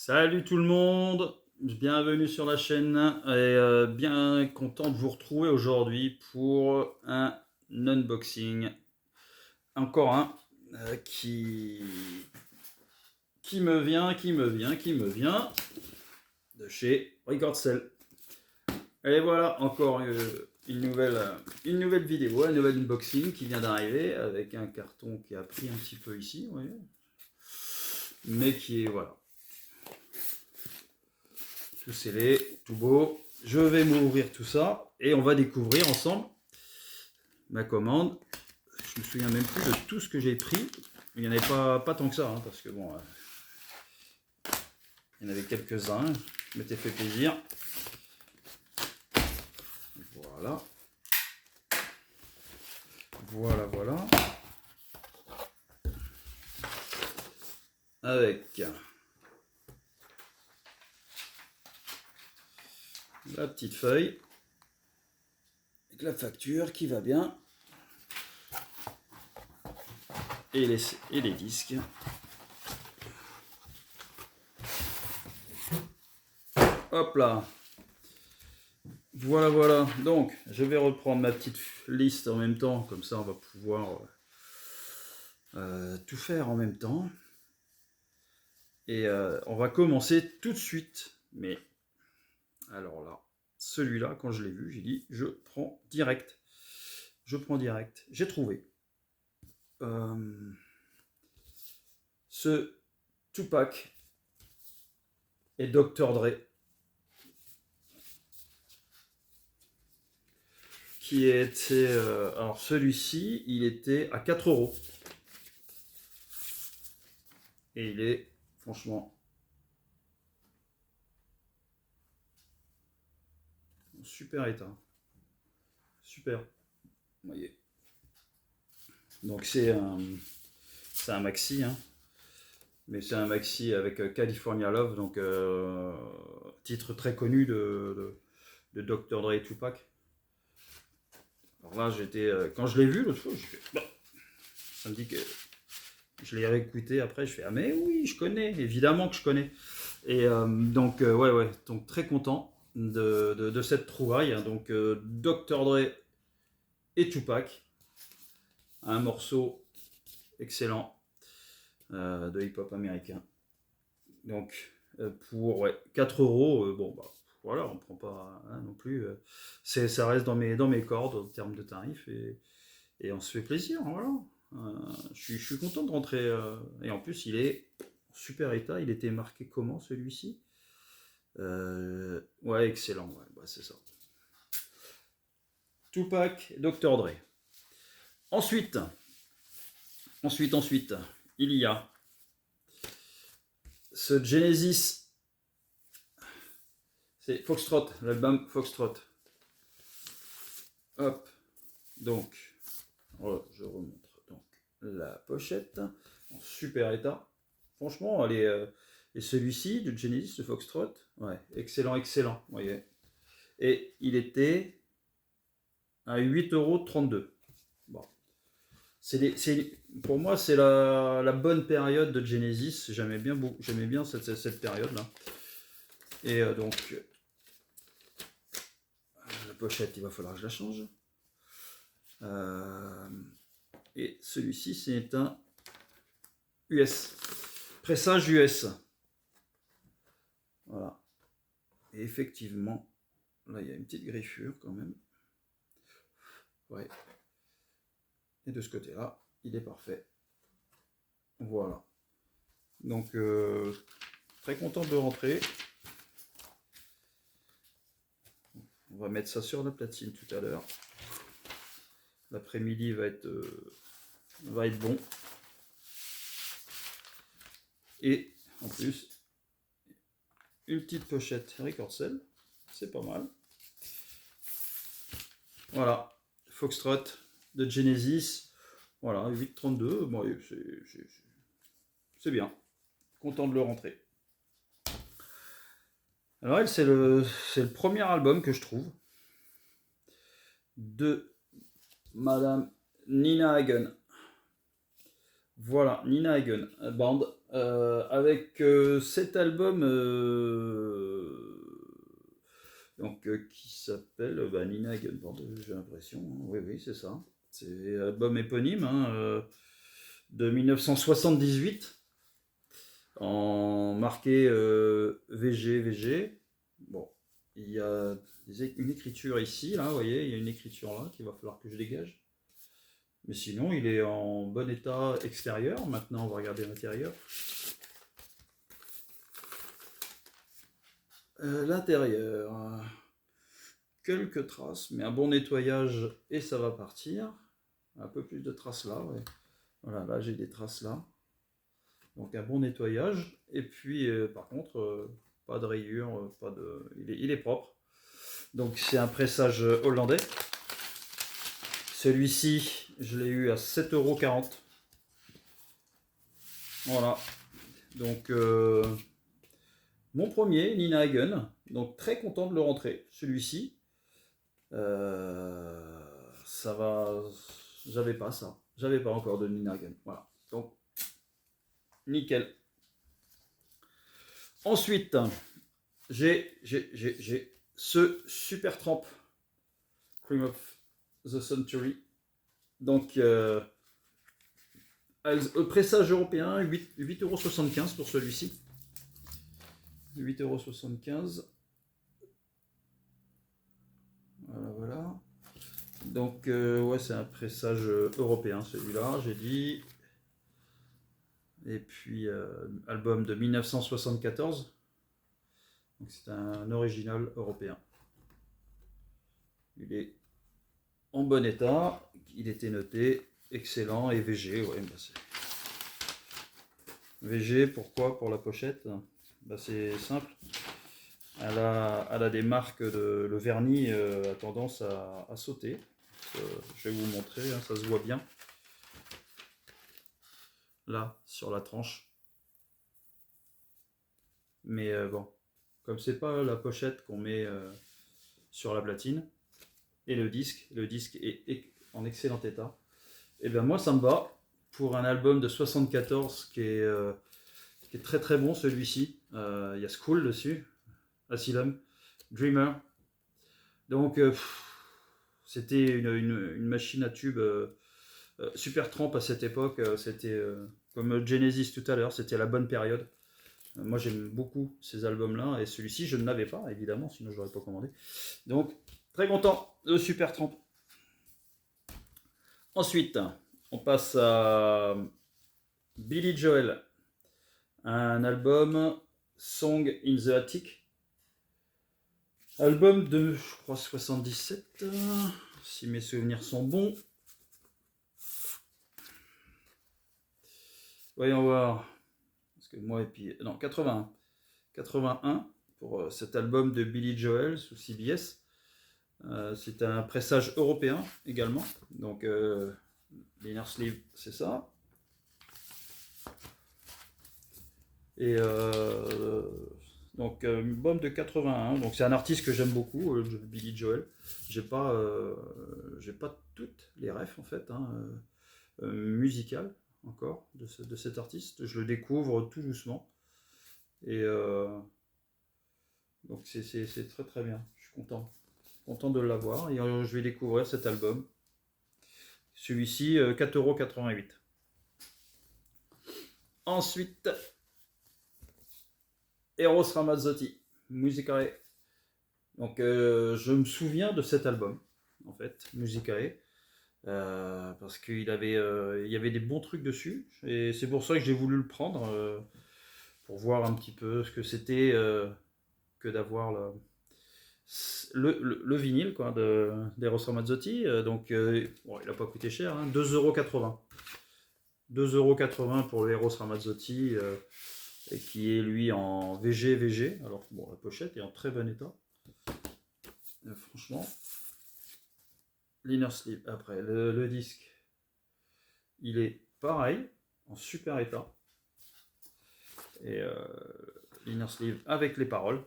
Salut tout le monde, bienvenue sur la chaîne et bien content de vous retrouver aujourd'hui pour un unboxing. Encore un qui me vient de chez Recordcell. Et voilà, encore une nouvelle vidéo, un nouvel unboxing qui vient d'arriver avec un carton qui a pris un petit peu ici, vous voyez, mais qui est voilà. Tout scellé, tout beau. Je vais m'ouvrir tout ça et on va découvrir ensemble ma commande. Je me souviens même plus de tout ce que j'ai pris. Il n'y en avait pas tant que ça, hein, parce que bon, il y en avait quelques-uns. Je m'étais fait plaisir. Voilà. Voilà. Avec la petite feuille, avec la facture qui va bien, et les disques. Hop là. Voilà. Donc, je vais reprendre ma petite liste en même temps, comme ça on va pouvoir tout faire en même temps. Et on va commencer tout de suite. Mais alors là, celui-là, quand je l'ai vu, j'ai dit je prends direct. J'ai trouvé ce Tupac et Dr. Dre, qui était alors celui-ci, il était à 4 €. Et il est franchement en super état. Super. Vous voyez. Donc c'est un maxi, hein. Mais c'est un maxi avec California Love, donc titre très connu de Dr. Dre et Tupac. Alors là, quand je l'ai vu l'autre fois, j'ai fait, bah, ça me dit que je l'ai réécouté après, je fais ah mais oui, je connais, évidemment que je connais. Et donc ouais, donc très content de cette trouvaille. Hein. Donc Dr. Dre et Tupac, un morceau excellent de hip-hop américain. Donc pour 4 €, bon bah voilà, on prend pas hein, non plus. Ça reste dans mes cordes en termes de tarifs et on se fait plaisir, voilà. Je suis content de rentrer. Et en plus, il est en super état. Il était marqué comment celui-ci? Ouais, excellent, ouais, bah, c'est ça. Tupac, Dr. Dre. Ensuite, il y a ce Genesis. C'est Foxtrot, l'album Foxtrot. Hop, donc, je remontre donc la pochette en super état. Franchement, elle est. Et celui-ci, de Genesis, de Foxtrot, ouais, excellent, vous voyez. Et il était à 8,32 €. Bon. Pour moi, c'est la bonne période de Genesis. J'aimais bien cette période-là. Et donc, la pochette, il va falloir que je la change. Et celui-ci, c'est un US. Pressage US. Voilà. Et effectivement, là, il y a une petite griffure quand même. Ouais. Et de ce côté-là, il est parfait. Voilà. Donc, très content de rentrer. On va mettre ça sur la platine tout à l'heure. L'après-midi va être bon. Et en plus, une petite pochette Recordcell. C'est pas mal. Voilà. Foxtrot de Genesis. Voilà, 8,32. Bon, c'est bien. Content de le rentrer. Alors elle, c'est le premier album que je trouve de Madame Nina Hagen. Voilà, Nina Hagen, band. avec cet album qui s'appelle Nina Hagen, j'ai l'impression. Hein. Oui, oui, c'est ça. C'est album éponyme de 1978 en marqué VG, VG. Bon, il y a une écriture ici, là, vous voyez, il y a une écriture là qu'il va falloir que je dégage. Mais sinon, il est en bon état extérieur. Maintenant, on va regarder l'intérieur. L'intérieur, quelques traces, mais un bon nettoyage et ça va partir. Un peu plus de traces là, ouais. Voilà, là j'ai des traces là. Donc un bon nettoyage. Et puis par contre, pas de rayures, pas de. Il est propre. Donc c'est un pressage hollandais. Celui-ci, je l'ai eu à 7,40 €. Voilà. Donc mon premier, Nina Hagen. Donc très content de le rentrer. Celui-ci. Ça va. J'avais pas ça. J'avais pas encore de Nina Hagen. Voilà. Donc nickel. Ensuite, j'ai ce Supertramp Cream of the Century. Donc, pressage européen, 8,75 € pour celui-ci. 8,75 €. Voilà, voilà. Donc, ouais, c'est un pressage européen celui-là, j'ai dit. Et puis, album de 1974. Donc, c'est un original européen. Il est en bon état. Il était noté excellent et VG. Ouais, bah VG, pourquoi? Pour la pochette, bah c'est simple. Elle a des marques le vernis a tendance à sauter. Je vais vous montrer, hein, ça se voit bien. Là, sur la tranche. Mais bon, comme c'est pas la pochette qu'on met sur la platine, et le disque est en excellent état, et bien moi ça me va pour un album de 74 qui est très très bon celui-ci. Il y a School dessus, Asylum, Dreamer. Donc c'était une machine à tube Supertramp à cette époque. C'était comme Genesis tout à l'heure, c'était la bonne période. Moi j'aime beaucoup ces albums-là et celui-ci je ne l'avais pas évidemment, sinon je l'aurais pas commandé. Donc très content de Supertramp. Ensuite, on passe à Billy Joel, un album Song in the Attic. Album de, je crois, 77, si mes souvenirs sont bons. Voyons voir. Parce que moi, et puis. Non, 81. 81 pour cet album de Billy Joel sous CBS. C'est un pressage européen également. Donc, l'inner sleeve, c'est ça. Et donc, album de 81. Donc, c'est un artiste que j'aime beaucoup, Billy Joel. J'ai pas toutes les refs en fait, hein, musicales encore de cet artiste. Je le découvre tout doucement. Et donc, c'est très très bien. Je suis content de l'avoir. Et je vais découvrir cet album. Celui-ci, 4,88 €. Ensuite, Eros Ramazzotti, Musicae. Donc, je me souviens de cet album, en fait, Musicae, parce qu'il il y avait des bons trucs dessus, et c'est pour ça que j'ai voulu le prendre, pour voir un petit peu ce que c'était que d'avoir le vinyle quoi, d'Eros Ramazzotti. Donc, bon, il n'a pas coûté cher, hein, 2,80 €. 2,80 € pour le Eros Ramazzotti. Et qui est lui en VG. Alors bon, la pochette est en très bon état. Franchement, l'inner sleeve. Après, le disque, il est pareil, en super état. Et l'inner sleeve avec les paroles.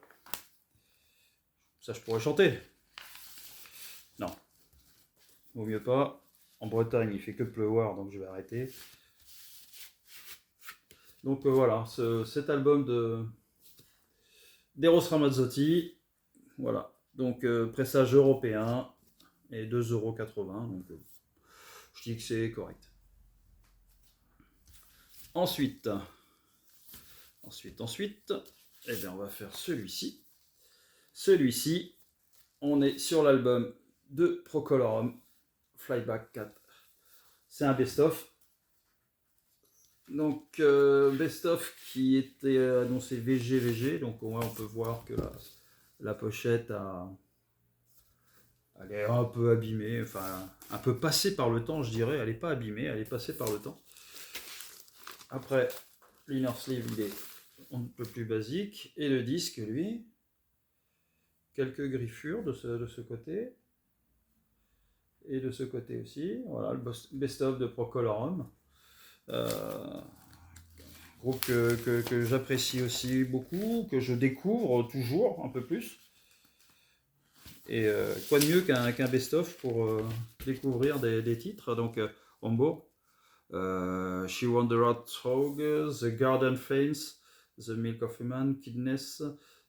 Ça, je pourrais chanter. Non, vaut mieux pas. En Bretagne, il fait que pleuvoir, donc je vais arrêter. Donc voilà, cet album d'Eros Ramazzotti, voilà. Donc pressage européen et 2,80 €. Donc je dis que c'est correct. Ensuite, eh bien, on va faire celui-ci. Celui-ci, on est sur l'album de Procolorum, Flyback 4. C'est un best-of. Donc, best-of qui était annoncé VG. Donc, on peut voir que la pochette elle est un peu abîmée, enfin, un peu passée par le temps, je dirais. Elle n'est pas abîmée, elle est passée par le temps. Après, l'inner sleeve, il est un peu plus basique. Et le disque, lui, quelques griffures de ce côté. Et de ce côté aussi. Voilà, le best-of de Procolorum. Groupe que j'apprécie aussi beaucoup, que je découvre toujours un peu plus. Et quoi de mieux qu'un best-of pour découvrir des titres. Donc, Hambourg, She Wandered Through, The Garden Fames, The Milk of Human Kidness,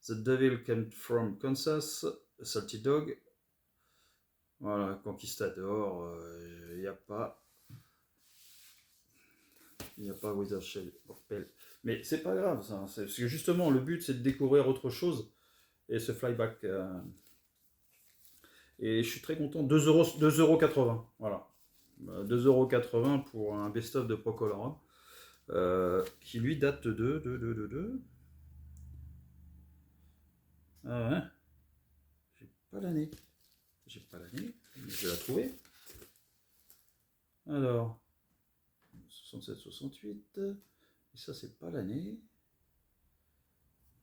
The Devil Came from Kansas, Salty Dog. Voilà, Conquistador, il n'y a pas. Il n'y a pas Wither Shell or Pell. Mais c'est pas grave, ça. Parce que justement, le but, c'est de découvrir autre chose. Et ce flyback. Et je suis très content. 2,80 €. Voilà. 2,80 € pour un best-of de Procolorum. Qui lui date de. Ah ouais. J'ai pas l'année. Je vais la trouver. Alors. 67-68. Et ça, c'est pas l'année.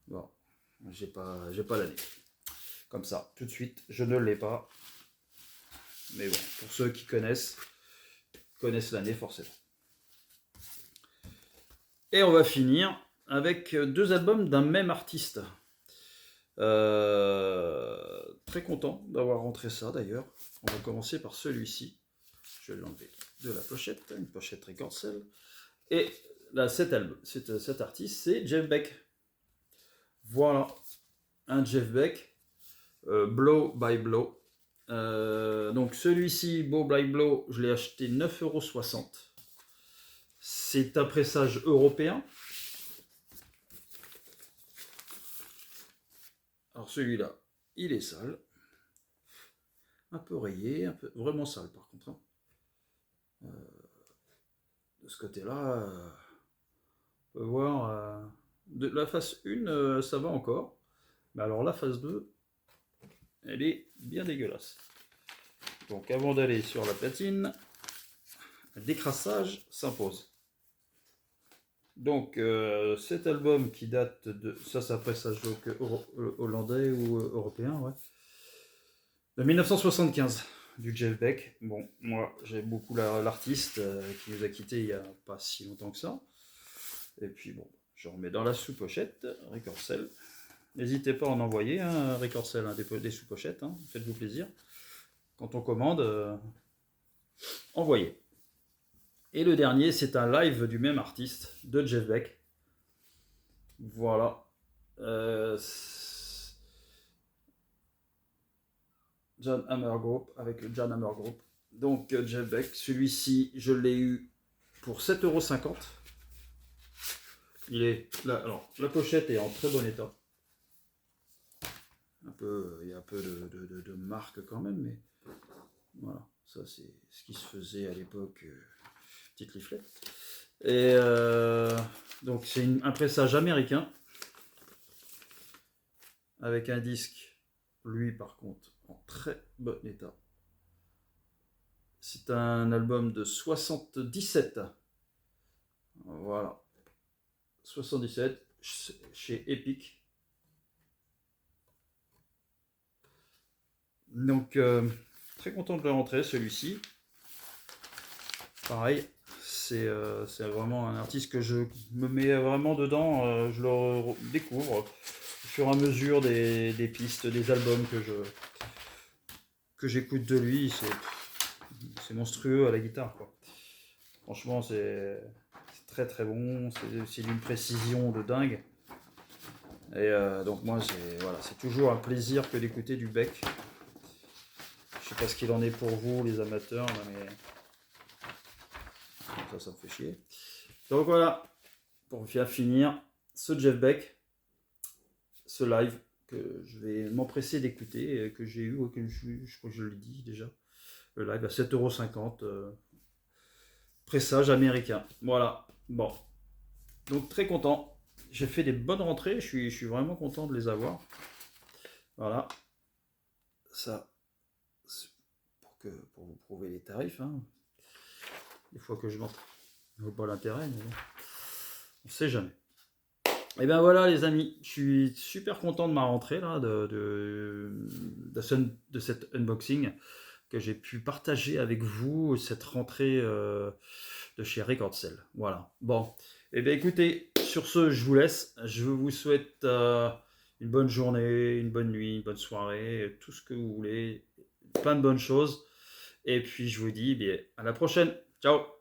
Bon. J'ai pas l'année. Comme ça, tout de suite, je ne l'ai pas. Mais bon, pour ceux qui connaissent l'année forcément. Et on va finir avec deux albums d'un même artiste. Très content d'avoir rentré ça d'ailleurs. On va commencer par celui-ci. Je vais l'enlever de la pochette, une pochette Record Cell. Et là, cet artiste, c'est Jeff Beck. Voilà, un Jeff Beck, Blow by Blow. Donc celui-ci, Blow by Blow, je l'ai acheté 9,60 €. C'est un pressage européen. Alors celui-là, il est sale. Un peu rayé, vraiment sale par contre. De ce côté-là, on peut voir... de la face 1, ça va encore. Mais alors la phase 2, elle est bien dégueulasse. Donc avant d'aller sur la platine, le décrassage s'impose. Donc cet album qui date de... Ça c'est un pressage hollandais ou européen, ouais. De 1975, du Jeff Beck. Bon, moi j'aime beaucoup l'artiste qui nous a quittés il n'y a pas si longtemps que ça. Et puis bon, je remets dans la sous-pochette, Record Cell. N'hésitez pas à en envoyer, hein, Record Cell, hein, des sous-pochettes, hein, faites-vous plaisir. Quand on commande, envoyez. Et le dernier, c'est un live du même artiste, de Jeff Beck. Voilà. John Hammer Group, avec le John Hammer Group. Donc Jeff Beck, celui-ci, je l'ai eu pour 7,50 €. Il est là, alors la pochette est en très bon état. Il y a un peu de marque quand même, mais voilà, ça c'est ce qui se faisait à l'époque, petite leaflet. Et donc c'est un pressage américain avec un disque, lui par contre, en très bon état. C'est un album de 77. Voilà. 77 chez Epic. Donc très content de le rentrer celui-ci. Pareil, c'est vraiment un artiste que je me mets vraiment dedans, je le découvre au fur et à mesure des pistes, des albums que j'écoute de lui. C'est monstrueux à la guitare, quoi. Franchement, c'est très très bon, c'est d'une précision de dingue. Et donc moi, voilà, c'est toujours un plaisir que d'écouter du Beck. Je sais pas ce qu'il en est pour vous, les amateurs, là, mais ça me fait chier. Donc voilà, pour bien finir, ce Jeff Beck, ce live que je vais m'empresser d'écouter, que j'ai eu, que je crois que je l'ai dit déjà, le live à 7,50 €, pressage américain. Voilà, bon, donc très content. J'ai fait des bonnes rentrées, je suis vraiment content de les avoir. Voilà, ça, pour vous prouver les tarifs, hein. Des fois que je montre, je vois pas l'intérêt, mais bon, on sait jamais. Et bien voilà les amis, je suis super content de ma rentrée là, de cet unboxing que j'ai pu partager avec vous, cette rentrée de chez Recordcell. Voilà. Bon, et bien écoutez, sur ce, je vous laisse. Je vous souhaite une bonne journée, une bonne nuit, une bonne soirée, tout ce que vous voulez, plein de bonnes choses. Et puis je vous dis bien, à la prochaine. Ciao.